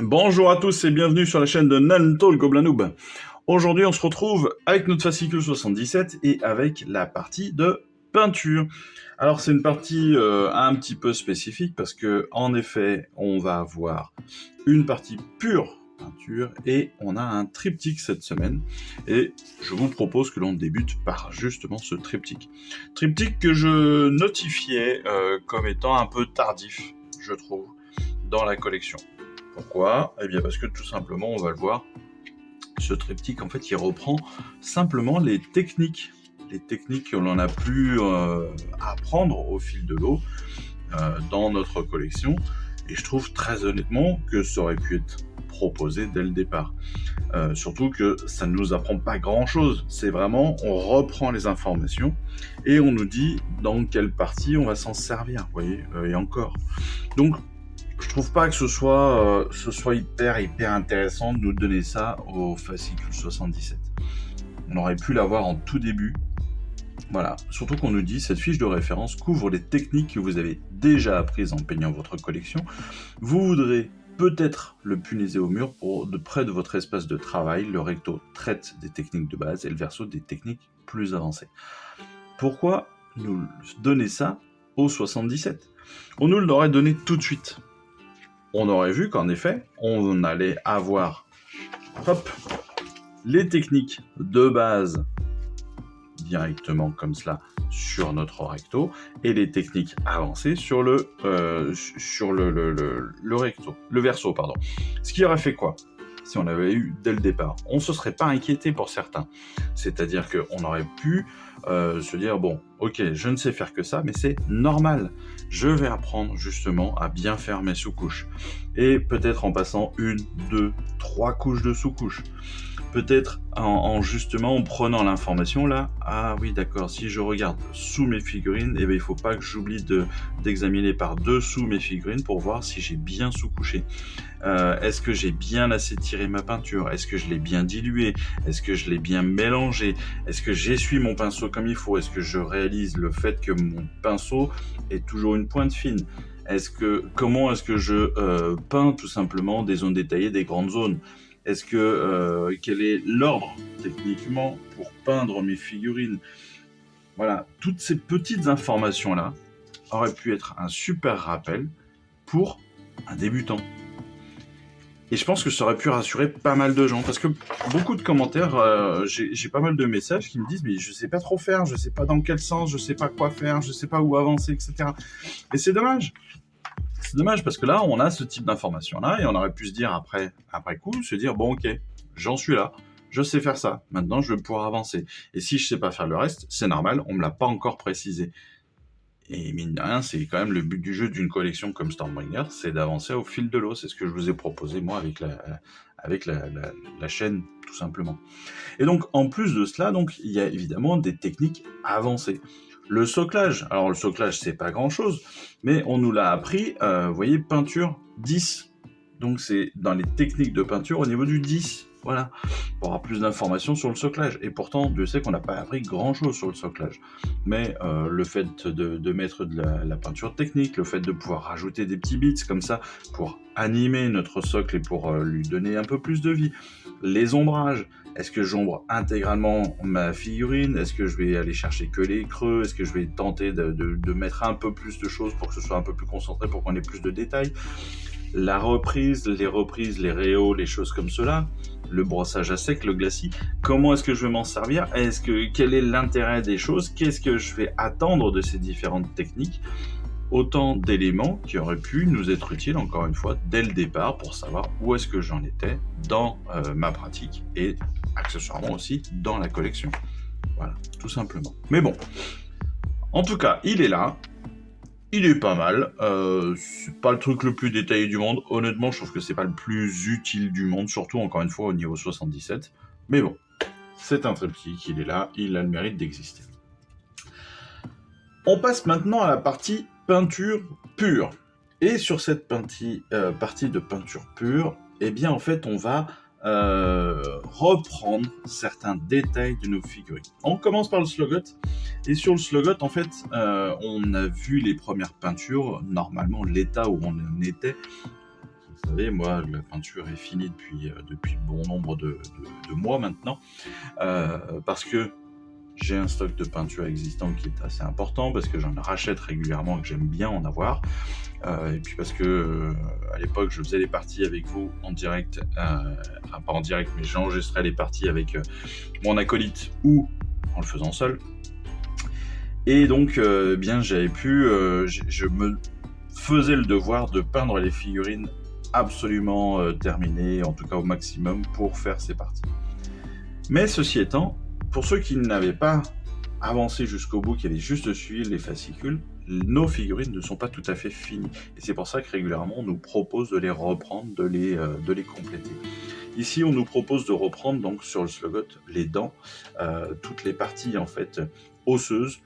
Bonjour à tous et bienvenue sur la chaîne de Nanto le Gobelin Noob. Aujourd'hui on se retrouve avec notre fascicule 77 et avec la partie de peinture. Alors c'est une partie un petit peu spécifique parce que en effet on va avoir une partie pure peinture et on a un triptyque cette semaine et je vous propose que l'on débute par justement ce triptyque. Triptyque que je notifiais comme étant un peu tardif, je trouve, dans la collection. Pourquoi ? Eh bien parce que tout simplement, on va le voir, ce triptyque en fait il reprend simplement les techniques que l'on a pu apprendre au fil de l'eau dans notre collection, et je trouve très honnêtement que ça aurait pu être proposé dès le départ. Surtout que ça ne nous apprend pas grand chose, c'est vraiment on reprend les informations et on nous dit dans quelle partie on va s'en servir, vous voyez, et encore. Donc je trouve pas que ce soit hyper intéressant de nous donner ça au fascicule 77. On aurait pu l'avoir en tout début. Voilà, surtout qu'on nous dit cette fiche de référence couvre les techniques que vous avez déjà apprises en peignant votre collection. Vous voudrez peut-être le punaiser au mur de près de votre espace de travail. Le recto traite des techniques de base et le verso des techniques plus avancées. Pourquoi nous donner ça au 77 ? On nous l'aurait donné tout de suite. On aurait vu qu'en effet, on allait avoir les techniques de base directement comme cela sur notre recto et les techniques avancées sur le verso. Ce qui aurait fait quoi ? Si on avait eu dès le départ, on ne se serait pas inquiété pour certains. C'est-à-dire qu'on aurait pu se dire, bon, ok, je ne sais faire que ça, mais c'est normal. Je vais apprendre justement à bien faire mes sous-couches. Et peut-être en passant 1, 2, 3 couches de sous-couches. Peut-être justement en prenant l'information là, ah oui d'accord, si je regarde sous mes figurines, eh bien, il ne faut pas que j'oublie d'examiner par dessous mes figurines pour voir si j'ai bien sous-couché. Est-ce que j'ai bien assez tiré ma peinture ? Est-ce que je l'ai bien dilué ? Est-ce que je l'ai bien mélangé ? Est-ce que j'essuie mon pinceau comme il faut ? Est-ce que je réalise le fait que mon pinceau est toujours une pointe fine ? Comment est-ce que je peins tout simplement des zones détaillées, des grandes zones ? Est-ce que quel est l'ordre techniquement pour peindre mes figurines ? Voilà, toutes ces petites informations-là auraient pu être un super rappel pour un débutant. Et je pense que ça aurait pu rassurer pas mal de gens, parce que beaucoup de commentaires, j'ai pas mal de messages qui me disent « mais je sais pas trop faire, je sais pas dans quel sens, je sais pas quoi faire, je sais pas où avancer, etc. » Et c'est dommage. C'est dommage parce que là, on a ce type d'informations-là et on aurait pu se dire après coup, se dire bon ok, j'en suis là, je sais faire ça, maintenant je vais pouvoir avancer. Et si je sais pas faire le reste, c'est normal, on me l'a pas encore précisé. Et mine de rien, c'est quand même le but du jeu d'une collection comme Stormbringer, c'est d'avancer au fil de l'eau. C'est ce que je vous ai proposé moi avec la chaîne, tout simplement. Et donc en plus de cela, donc il y a évidemment des techniques avancées. Le soclage, alors le soclage c'est pas grand chose, mais on nous l'a appris, vous voyez, peinture 10. Donc c'est dans les techniques de peinture au niveau du 10, voilà, pour avoir plus d'informations sur le soclage. Et pourtant, Dieu sait qu'on n'a pas appris grand chose sur le soclage. Mais le fait de mettre de la peinture technique, le fait de pouvoir rajouter des petits bits comme ça pour animer notre socle et pour lui donner un peu plus de vie, les ombrages. Est-ce que j'ombre intégralement ma figurine ? Est-ce que je vais aller chercher que les creux ? Est-ce que je vais tenter de mettre un peu plus de choses pour que ce soit un peu plus concentré, pour qu'on ait plus de détails ? La reprise, les réaux, les choses comme cela, le brossage à sec, le glacis, comment est-ce que je vais m'en servir ? Quel est l'intérêt des choses ? Qu'est-ce que je vais attendre de ces différentes techniques ? Autant d'éléments qui auraient pu nous être utiles, encore une fois, dès le départ, pour savoir où est-ce que j'en étais dans ma pratique et accessoirement aussi dans la collection. Voilà, tout simplement. Mais bon, en tout cas, il est là, il est pas mal, c'est pas le truc le plus détaillé du monde, honnêtement je trouve que c'est pas le plus utile du monde, surtout encore une fois au niveau 77, mais bon, c'est un triptyque, il est là, il a le mérite d'exister. On passe maintenant à la partie peinture pure. Et sur cette partie de peinture pure, eh bien en fait on va reprendre certains détails de nos figurines. On commence par le sloggot. Et sur le sloggot, en fait, on a vu les premières peintures, normalement l'état où on en était, Vous savez, moi, la peinture est finie depuis bon nombre de mois maintenant, parce que j'ai un stock de peinture existant qui est assez important, parce que j'en rachète régulièrement et que j'aime bien en avoir. Et puis parce que à l'époque, je faisais les parties avec vous en direct, enfin pas en direct, mais j'enregistrais les parties avec mon acolyte ou en le faisant seul. Et donc, bien, je me faisais le devoir de peindre les figurines absolument terminées, en tout cas au maximum, pour faire ces parties. Mais ceci étant, pour ceux qui n'avaient pas avancé jusqu'au bout, qui avaient juste suivi les fascicules, nos figurines ne sont pas tout à fait finies. Et c'est pour ça que régulièrement, on nous propose de les reprendre, de les compléter. Ici, on nous propose de reprendre donc sur le Sluggot les dents, toutes les parties en fait osseuses,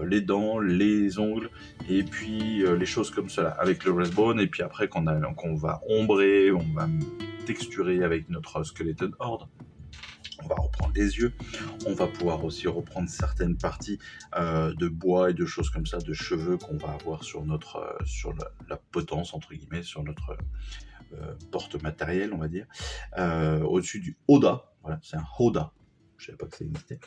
les dents, les ongles, et puis les choses comme cela, avec le Racerbone, et puis après qu'on va ombrer, on va texturer avec notre Skeleton Horde. On va reprendre les yeux, on va pouvoir aussi reprendre certaines parties de bois et de choses comme ça, de cheveux qu'on va avoir sur la potence, entre guillemets, sur notre porte-matériel, on va dire, au-dessus du Oda, voilà, c'est un Oda, je savais pas que ça existait,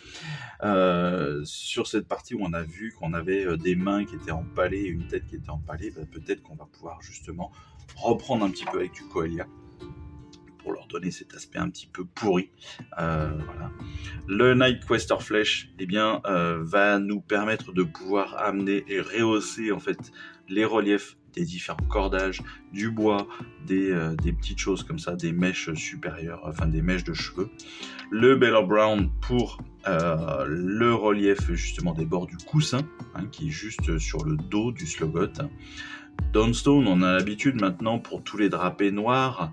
sur cette partie où on a vu qu'on avait des mains qui étaient empalées, une tête qui était empalée, peut-être qu'on va pouvoir justement reprendre un petit peu avec du Coelia, pour leur donner cet aspect un petit peu pourri. Voilà. Le Night Quester Flèche, va nous permettre de pouvoir amener et rehausser en fait les reliefs des différents cordages, du bois, des petites choses comme ça, des mèches supérieures, enfin des mèches de cheveux. Le Belor Brown pour le relief justement des bords du coussin, qui est juste sur le dos du Sluggot. Dawnstone, on a l'habitude maintenant pour tous les drapés noirs.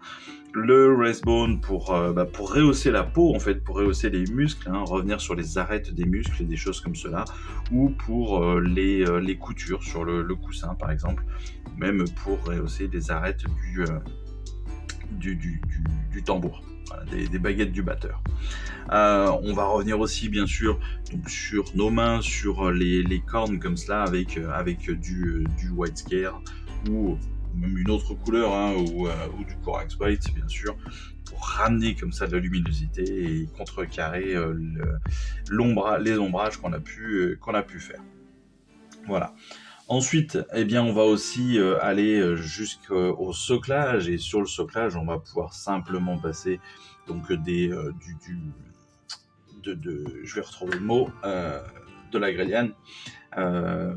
Le Racerbone pour rehausser la peau, en fait, pour rehausser les muscles, revenir sur les arêtes des muscles et des choses comme cela, ou pour les coutures sur le coussin, par exemple, même pour rehausser les arêtes du tambour, voilà, des baguettes du batteur. On va revenir aussi, bien sûr, donc, sur nos mains, sur les cornes comme cela, avec du White Scare, ou même une autre couleur, ou du Corax White, bien sûr, pour ramener comme ça de la luminosité et contrecarrer les ombrages qu'on a pu faire. Voilà. Ensuite, on va aussi aller jusqu'au soclage, et sur le soclage, on va pouvoir simplement passer donc je vais retrouver le mot, de la gréliane,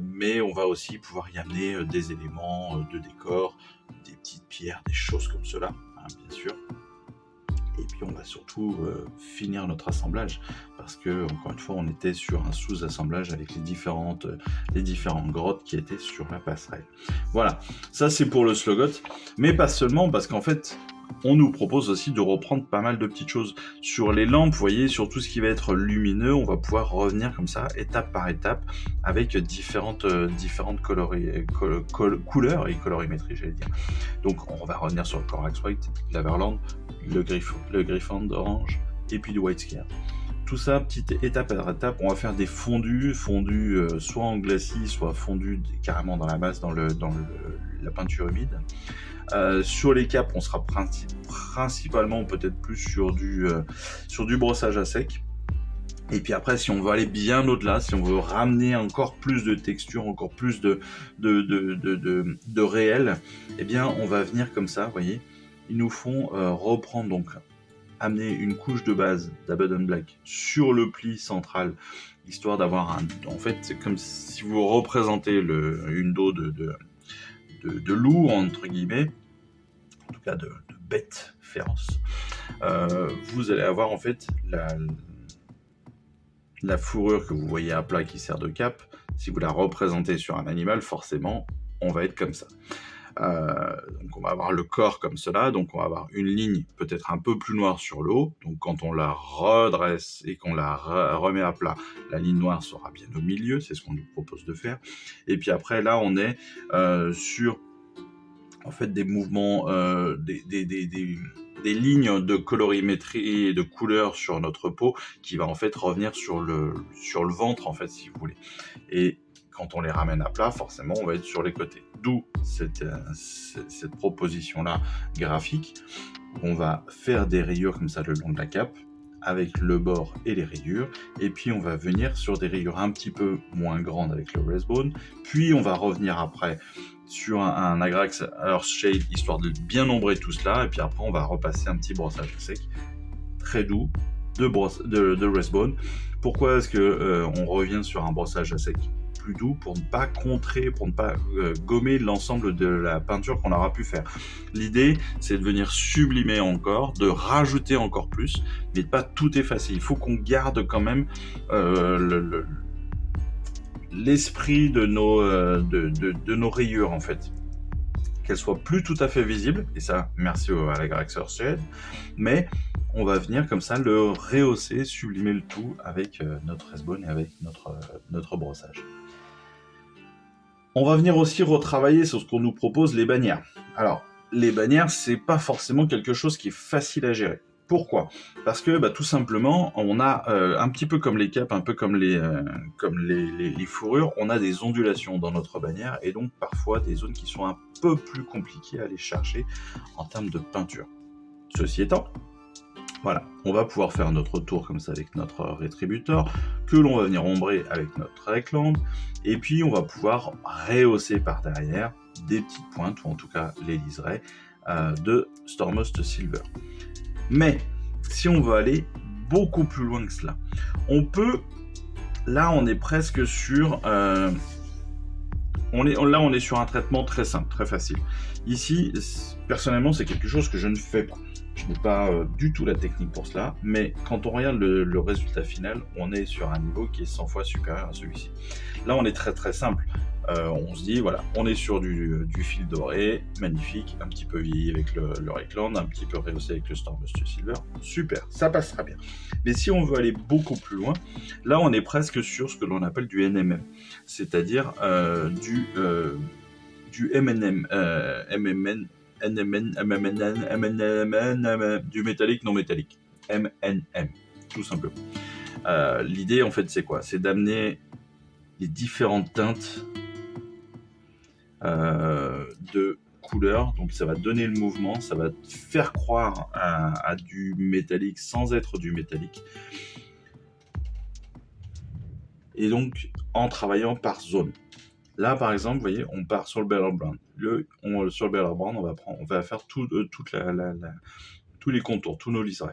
mais on va aussi pouvoir y amener des éléments de décor, des petites pierres, des choses comme cela, bien sûr. Et puis on va surtout finir notre assemblage, parce que encore une fois on était sur un sous-assemblage avec les différentes grottes qui étaient sur la passerelle. Voilà, ça c'est pour le Sluggot, mais pas seulement, parce qu'en fait on nous propose aussi de reprendre pas mal de petites choses. Sur les lampes, vous voyez, sur tout ce qui va être lumineux, on va pouvoir revenir comme ça, étape par étape, avec différentes couleurs et colorimétrie, j'allais dire. Donc on va revenir sur le Corax White, l'Averland, le Griffon orange, et puis le White Scare. Tout ça, petite étape par étape, on va faire des fondus soit en glacis, soit fondus carrément dans la masse, dans la peinture humide. Sur les capes, on sera principalement peut-être plus sur du brossage à sec. Et puis après, si on veut aller bien au-delà, si on veut ramener encore plus de texture, encore plus de réel, on va venir comme ça, vous voyez. Ils nous font reprendre, donc amener une couche de base d'Abaddon Black sur le pli central, histoire d'avoir en fait, c'est comme si vous représentez une dos de loup, entre guillemets, en tout cas de bête féroce. Vous allez avoir en fait la fourrure que vous voyez à plat qui sert de cape. Si vous la représentez sur un animal, forcément on va être comme ça. Donc on va avoir le corps comme cela, donc on va avoir une ligne peut-être un peu plus noire sur le haut, donc quand on la redresse et qu'on la remet à plat, la ligne noire sera bien au milieu, c'est ce qu'on nous propose de faire. Et puis après là on est sur en fait des mouvements, des lignes de colorimétrie et de couleur sur notre peau qui va en fait revenir sur le ventre, en fait, si vous voulez. Et quand on les ramène à plat, forcément, on va être sur les côtés. D'où cette proposition-là graphique. On va faire des rayures comme ça le long de la cape, avec le bord et les rayures, et puis on va venir sur des rayures un petit peu moins grandes avec le Racerbone, puis on va revenir après sur un Agrax Earthshade, histoire de bien ombrer tout cela, et puis après on va repasser un petit brossage sec, très doux, de Racerbone. Pourquoi est-ce que on revient sur un brossage à sec plus doux? Pour ne pas contrer, pour ne pas gommer l'ensemble de la peinture qu'on aura pu faire. L'idée, c'est de venir sublimer encore, de rajouter encore plus, mais de pas tout effacer. Il faut qu'on garde quand même l'esprit de nos rayures, en fait. Qu'elles soient plus tout à fait visibles, et ça, merci à la Agrax Earthshade, mais on va venir comme ça le rehausser, sublimer le tout avec notre Racerbone et avec notre brossage. On va venir aussi retravailler sur ce qu'on nous propose, les bannières. Alors, les bannières, c'est pas forcément quelque chose qui est facile à gérer. Pourquoi ? Parce que tout simplement, on a un petit peu comme les capes, un peu comme les fourrures, on a des ondulations dans notre bannière et donc parfois des zones qui sont un peu plus compliquées à aller chercher en termes de peinture. Ceci étant, voilà, on va pouvoir faire notre tour comme ça avec notre rétributeur, que l'on va venir ombrer avec notre Reckland, et puis on va pouvoir rehausser par derrière des petites pointes, ou en tout cas les liserés, de Stormhost Silver. Mais, si on veut aller beaucoup plus loin que cela, on peut, là on est presque sur... on est sur un traitement très simple, très facile. Ici, personnellement, c'est quelque chose que je ne fais pas. Je n'ai pas du tout la technique pour cela, mais quand on regarde le résultat final, on est sur un niveau qui est 100 fois supérieur à celui-ci. Là, on est très très simple. On se dit, voilà, on est sur du fil doré, magnifique, un petit peu vieilli avec le Reckland, un petit peu rehaussé avec le Stormhost Silver, super, ça passe très bien. Mais si on veut aller beaucoup plus loin, là, on est presque sur ce que l'on appelle du NMM, c'est-à-dire du MNM, du métallique non métallique, MNM, tout simplement. L'idée, en fait, c'est quoi ? C'est d'amener les différentes teintes de couleurs, donc ça va donner le mouvement, ça va faire croire à du métallique sans être du métallique. Et donc, en travaillant par zone. Là, par exemple, vous voyez, on part sur le Beller Brown. Sur le Beller Brown, on va faire tous les contours, tous nos liserés.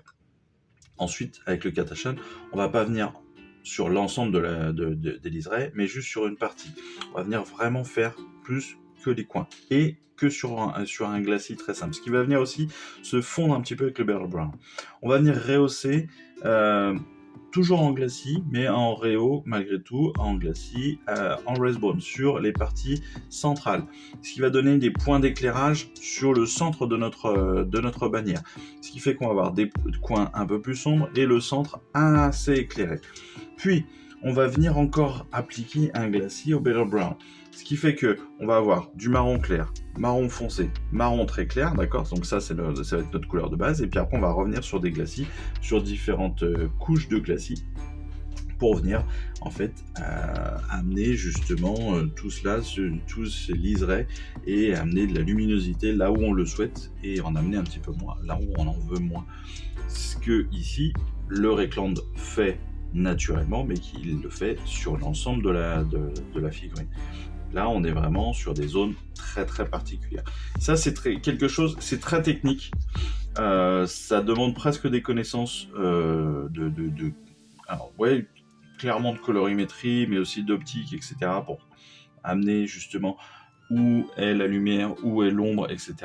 Ensuite, avec le Catachan, on va pas venir sur l'ensemble des liserés, mais juste sur une partie. On va venir vraiment faire plus que les coins et que sur un glacis très simple. Ce qui va venir aussi se fondre un petit peu avec le Beller Brown. On va venir rehausser toujours en glacis, mais en réhaut malgré tout, en glacis, en Racerbone, sur les parties centrales. Ce qui va donner des points d'éclairage sur le centre de notre bannière. Ce qui fait qu'on va avoir des coins un peu plus sombres et le centre assez éclairé. Puis, on va venir encore appliquer un glacis au Beller Brown. Ce qui fait que on va avoir du marron clair, marron foncé, marron très clair, d'accord ? Donc ça va être notre couleur de base. Et puis après, on va revenir sur des glacis, sur différentes couches de glacis, pour venir en fait amener justement tout cela, tous ces liserés, et amener de la luminosité là où on le souhaite et en amener un petit peu moins là où on en veut moins. Ce que ici le Reckland fait naturellement, mais qu'il le fait sur l'ensemble de la figurine. Là, on est vraiment sur des zones très très particulières. Ça, c'est quelque chose, c'est très technique. Ça demande presque des connaissances alors, ouais, clairement de colorimétrie, mais aussi d'optique, etc. pour amener justement où est la lumière, où est l'ombre, etc.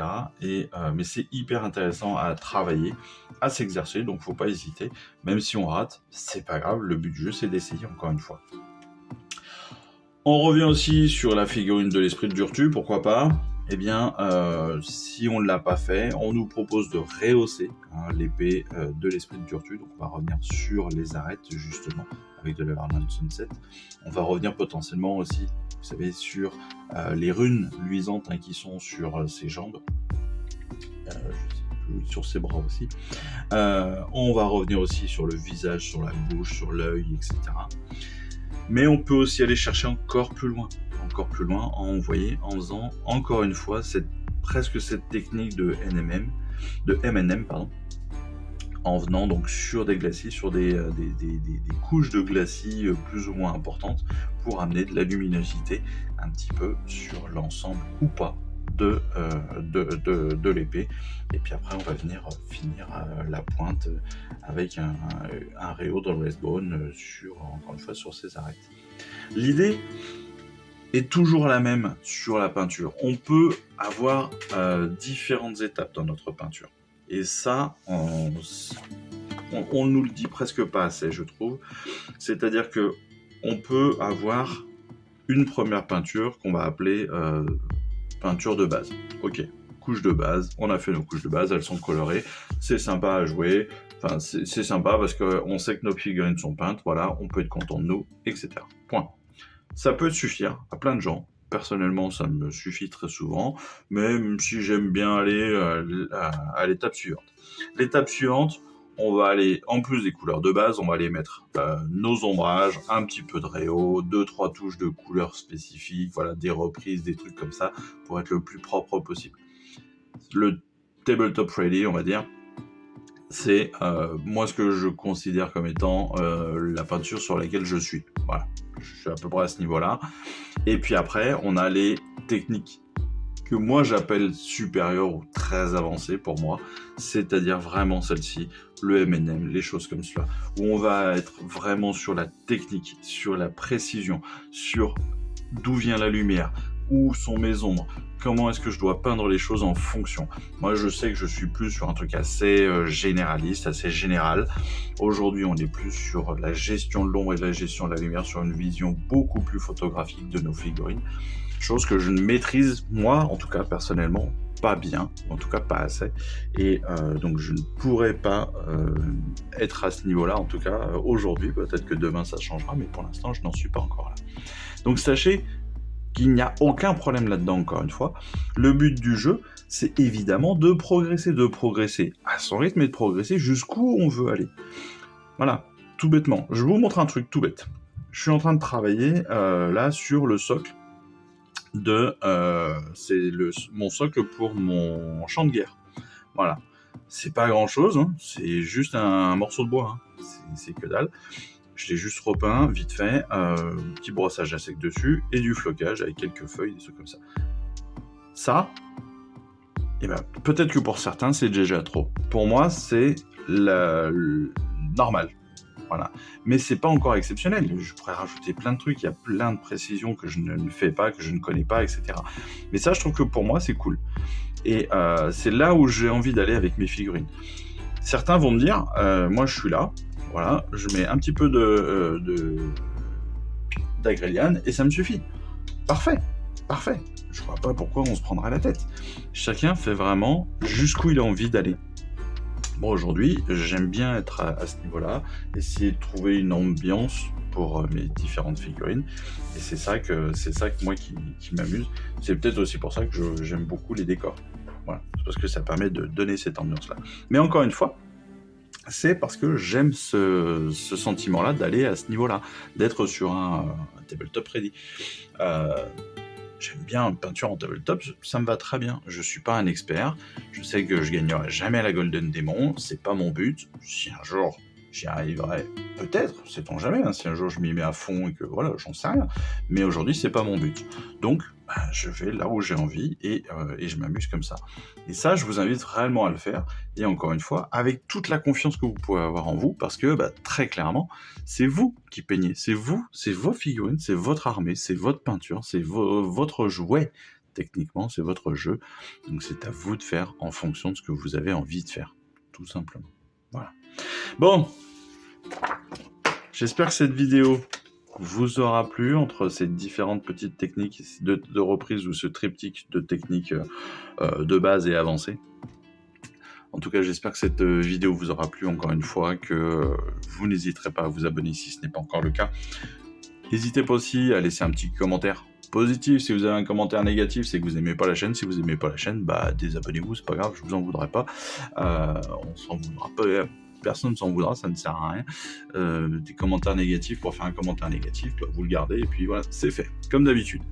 Mais c'est hyper intéressant à travailler, à s'exercer, donc faut pas hésiter. Même si on rate, c'est pas grave, le but du jeu, c'est d'essayer encore une fois. On revient aussi sur la figurine de l'esprit de Durtu, pourquoi pas ? Eh bien, si on ne l'a pas fait, on nous propose de rehausser l'épée de l'esprit de Durtu. Donc on va revenir sur les arêtes, justement, avec de l'Everland Sunset. On va revenir potentiellement aussi, vous savez, sur les runes luisantes qui sont sur ses jambes. Sur ses bras aussi. On va revenir aussi sur le visage, sur la bouche, sur l'œil, etc. Mais on peut aussi aller chercher encore plus loin, en faisant encore une fois presque cette technique de M&M, pardon, en venant donc sur des glacis, sur des couches de glacis plus ou moins importantes pour amener de la luminosité un petit peu sur l'ensemble ou pas de l'épée. Et puis après on va venir finir la pointe avec un réau dans le breastbone encore une fois sur ces arêtes. L'idée est toujours la même sur la peinture. On peut avoir différentes étapes dans notre peinture. Et ça, on nous le dit presque pas assez, je trouve. C'est-à-dire que on peut avoir une première peinture qu'on va appeler peinture de base. Ok, couche de base, on a fait nos couches de base, elles sont colorées, c'est sympa à jouer, enfin c'est sympa parce qu'on sait que nos figurines sont peintes, voilà, on peut être content de nous, etc. Point. Ça peut suffire à plein de gens. Personnellement, ça me suffit très souvent, même si j'aime bien aller à l'étape suivante. L'étape suivante, on va aller, en plus des couleurs de base, on va aller mettre nos ombrages, un petit peu de réau, 2-3 touches de couleurs spécifiques, voilà, des reprises, des trucs comme ça, pour être le plus propre possible. Le tabletop ready, on va dire, c'est moi ce que je considère comme étant la peinture sur laquelle je suis. Voilà, je suis à peu près à ce niveau-là. Et puis après, on a les techniques que moi j'appelle supérieures ou très avancées pour moi, c'est-à-dire vraiment celle-ci, le M&M, les choses comme cela, où on va être vraiment sur la technique, sur la précision, sur d'où vient la lumière, où sont mes ombres, comment est-ce que je dois peindre les choses en fonction. Moi, je sais que je suis plus sur un truc assez généraliste, assez général. Aujourd'hui, on est plus sur la gestion de l'ombre et de la gestion de la lumière, sur une vision beaucoup plus photographique de nos figurines. Chose que je ne maîtrise, moi, en tout cas, personnellement, pas bien, en tout cas pas assez. Et donc, je ne pourrais pas être à ce niveau-là, en tout cas, aujourd'hui. Peut-être que demain, ça changera, mais pour l'instant, je n'en suis pas encore là. Donc, sachez qu'il n'y a aucun problème là-dedans, encore une fois. Le but du jeu, c'est évidemment de progresser à son rythme et de progresser jusqu'où on veut aller. Voilà, tout bêtement. Je vous montre un truc tout bête. Je suis en train de travailler là sur le socle c'est mon socle pour mon champ de guerre. Voilà. C'est pas grand-chose, hein. C'est juste un morceau de bois, hein. C'est que dalle. Je l'ai juste repeint, vite fait, petit brossage à sec dessus, et du flocage avec quelques feuilles, des trucs comme ça. Ça, eh ben, peut-être que pour certains, c'est déjà trop. Pour moi, c'est normal. Voilà. Mais c'est pas encore exceptionnel. Je pourrais rajouter plein de trucs, il y a plein de précisions que je ne fais pas, que je ne connais pas, etc. Mais ça, je trouve que pour moi, c'est cool. Et c'est là où j'ai envie d'aller avec mes figurines. Certains vont me dire, moi je suis là, voilà, je mets un petit peu d'Agrelian et ça me suffit. Parfait. Je vois pas pourquoi on se prendrait la tête. Chacun fait vraiment jusqu'où il a envie d'aller. Bon, aujourd'hui, j'aime bien être à ce niveau-là, essayer de trouver une ambiance pour mes différentes figurines, et c'est ça que moi qui m'amuse. C'est peut-être aussi pour ça que j'aime beaucoup les décors. Voilà, c'est parce que ça permet de donner cette ambiance-là. Mais encore une fois, c'est parce que j'aime ce sentiment-là d'aller à ce niveau-là, d'être sur un tabletop ready. J'aime bien une peinture en tabletop, ça me va très bien. Je suis pas un expert, je sais que je gagnerai jamais la Golden Demon, c'est pas mon but. Si un jour j'y arriverai, peut-être, sait-on jamais, hein, si un jour je m'y mets à fond et que voilà, j'en sais rien. Mais aujourd'hui, c'est pas mon but. Donc, je vais là où j'ai envie et je m'amuse comme ça. Et ça, je vous invite réellement à le faire. Et encore une fois, avec toute la confiance que vous pouvez avoir en vous, parce que très clairement, c'est vous qui peignez, c'est vous, c'est vos figurines, c'est votre armée, c'est votre peinture, c'est votre jouet. Techniquement, c'est votre jeu. Donc c'est à vous de faire en fonction de ce que vous avez envie de faire, tout simplement. Voilà. Bon, j'espère que cette vidéo vous aura plu entre ces différentes petites techniques de reprise ou ce triptyque de techniques de base et avancées. En tout cas, j'espère que cette vidéo vous aura plu encore une fois, que vous n'hésiterez pas à vous abonner si ce n'est pas encore le cas. N'hésitez pas aussi à laisser un petit commentaire positif. Si vous avez un commentaire négatif, c'est que vous n'aimez pas la chaîne. Si vous n'aimez pas la chaîne, désabonnez-vous, c'est pas grave, je vous en voudrais pas. On s'en voudra pas. personne s'en voudra, ça ne sert à rien. Des commentaires négatifs pour faire un commentaire négatif, bah, vous le gardez et puis voilà, c'est fait, comme d'habitude.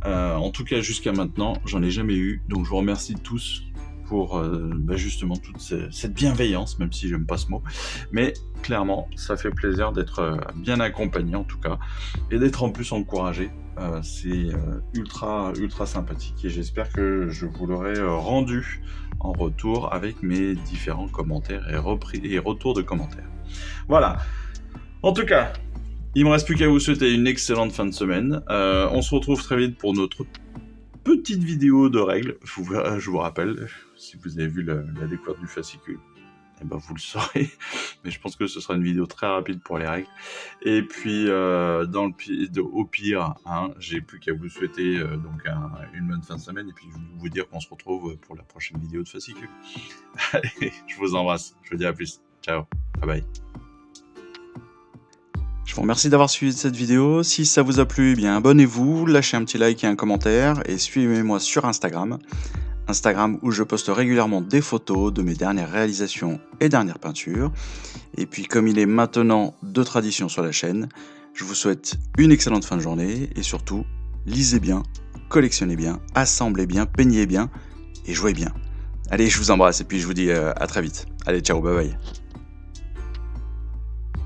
En tout cas, jusqu'à maintenant, j'en ai jamais eu, donc je vous remercie tous pour justement toute cette bienveillance, même si j'aime pas ce mot, mais clairement, ça fait plaisir d'être bien accompagné en tout cas, et d'être en plus encouragé. C'est ultra sympathique, et j'espère que je vous l'aurai rendu en retour avec mes différents commentaires et retours de commentaires. Voilà. En tout cas, il me reste plus qu'à vous souhaiter une excellente fin de semaine. On se retrouve très vite pour notre petite vidéo de règles. Je vous rappelle, si vous avez vu la découverte du fascicule, eh ben vous le saurez. Mais je pense que ce sera une vidéo très rapide pour les règles. Et puis, au pire, hein, j'ai plus qu'à vous souhaiter une bonne fin de semaine. Et puis, vous dire qu'on se retrouve pour la prochaine vidéo de fascicule. Allez, je vous embrasse. Je vous dis à plus. Ciao. Bye bye. Je vous remercie d'avoir suivi cette vidéo. Si ça vous a plu, eh bien abonnez-vous, lâchez un petit like et un commentaire et suivez-moi sur Instagram où je poste régulièrement des photos de mes dernières réalisations et dernières peintures. Et puis comme il est maintenant de tradition sur la chaîne, je vous souhaite une excellente fin de journée et surtout, lisez bien, collectionnez bien, assemblez bien, peignez bien et jouez bien. Allez, je vous embrasse et puis je vous dis à très vite. Allez, ciao, bye bye.